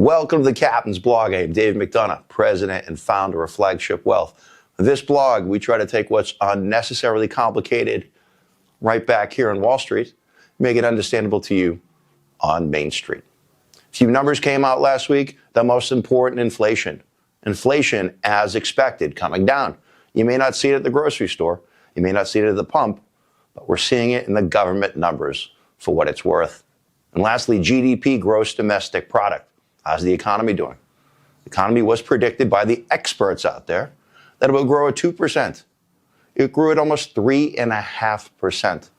Welcome to the Captain's Blog. I'm Dave McDonough, president and founder of Flagship Wealth. This blog, we try to take what's unnecessarily complicated right back here on Wall Street, make it understandable to you on Main Street. A few numbers came out last week. The most important, inflation. Inflation, as expected, coming down. You may not see it at the grocery store. You may not see it at the pump, but we're seeing it in the government numbers for what it's worth. And lastly, GDP, gross domestic product. How's the economy doing? The economy was predicted by the experts out there that it will grow at 2%. It grew at almost 3.5%.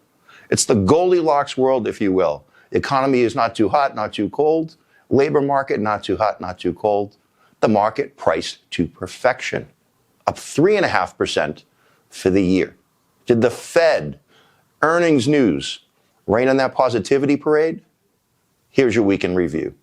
It's the Goldilocks world, if you will. The economy is not too hot, not too cold. Labor market, not too hot, not too cold. The market priced to perfection, up 3.5% for the year. Did the Fed earnings news rain on that positivity parade? Here's your week in review.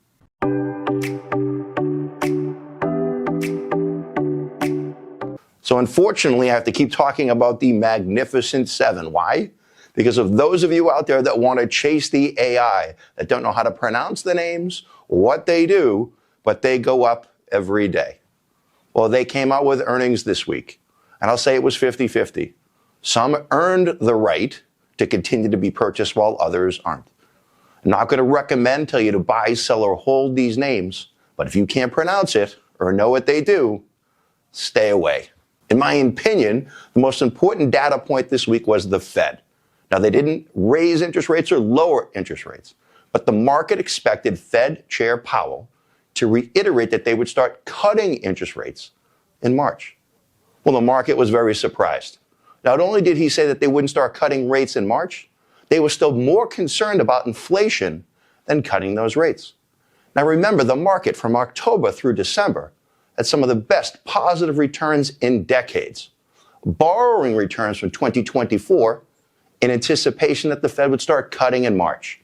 So unfortunately, I have to keep talking about the Magnificent Seven. Why? Because of those of you out there that want to chase the AI, that don't know how to pronounce the names, what they do, but they go up every day. Well, they came out with earnings this week, and I'll say it was 50-50. Some earned the right to continue to be purchased while others aren't. I'm not going to recommend, tell you to buy, sell, or hold these names, but if you can't pronounce it or know what they do, stay away. In my opinion, the most important data point this week was the Fed. Now, they didn't raise interest rates or lower interest rates, but the market expected Fed Chair Powell to reiterate that they would start cutting interest rates in March. Well, the market was very surprised. Not only did he say that they wouldn't start cutting rates in March, they were still more concerned about inflation than cutting those rates. Now, remember, the market from October through December had some of the best positive returns in decades, borrowing returns from 2024 in anticipation that the Fed would start cutting in March.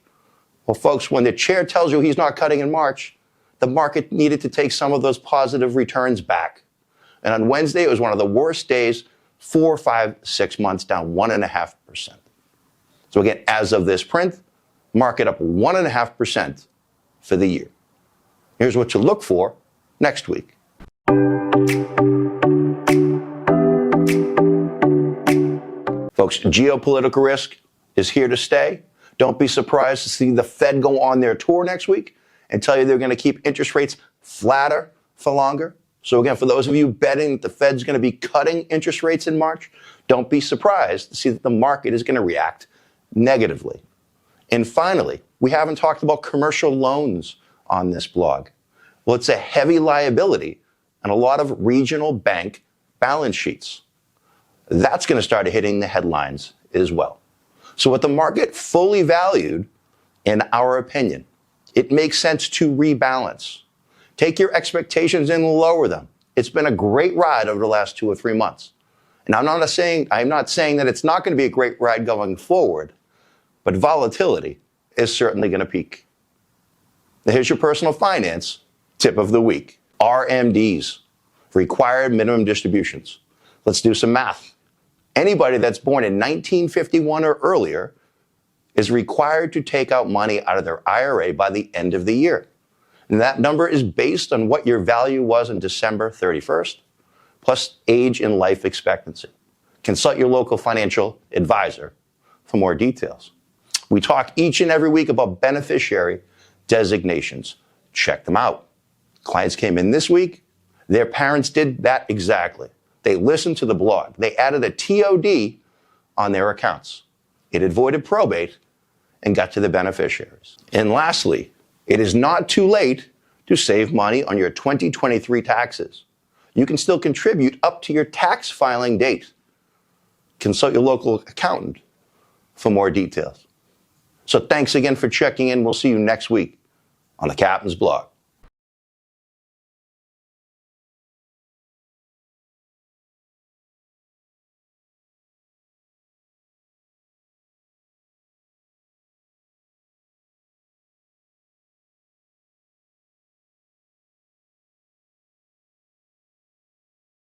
Well, folks, when the chair tells you he's not cutting in March, the market needed to take some of those positive returns back. And on Wednesday, it was one of the worst days, 4, 5, 6 months, down 1.5%. So again, as of this print, market up 1.5% for the year. Here's what to look for next week. Folks, geopolitical risk is here to stay. Don't be surprised to see the Fed go on their tour next week and tell you they're going to keep interest rates flatter for longer. So again, for those of you betting that the Fed's going to be cutting interest rates in March, don't be surprised to see that the market is going to react negatively. And finally, we haven't talked about commercial loans on this blog. Well, it's a heavy liability on a lot of regional bank balance sheets. That's going to start hitting the headlines as well. So with the market fully valued, in our opinion, it makes sense to rebalance. Take your expectations and lower them. It's been a great ride over the last 2 or 3 months. And I'm not saying that it's not going to be a great ride going forward, but volatility is certainly going to peak. Now, here's your personal finance tip of the week. RMDs, required minimum distributions. Let's do some math. Anybody that's born in 1951 or earlier is required to take out money out of their IRA by the end of the year. And that number is based on what your value was on December 31st, plus age and life expectancy. Consult your local financial advisor for more details. We talk each and every week about beneficiary designations. Check them out. Clients came in this week. Their parents did that exactly. They listened to the blog. They added a TOD on their accounts. It avoided probate and got to the beneficiaries. And lastly, it is not too late to save money on your 2023 taxes. You can still contribute up to your tax filing date. Consult your local accountant for more details. So thanks again for checking in. We'll see you next week on the Captain's Blog.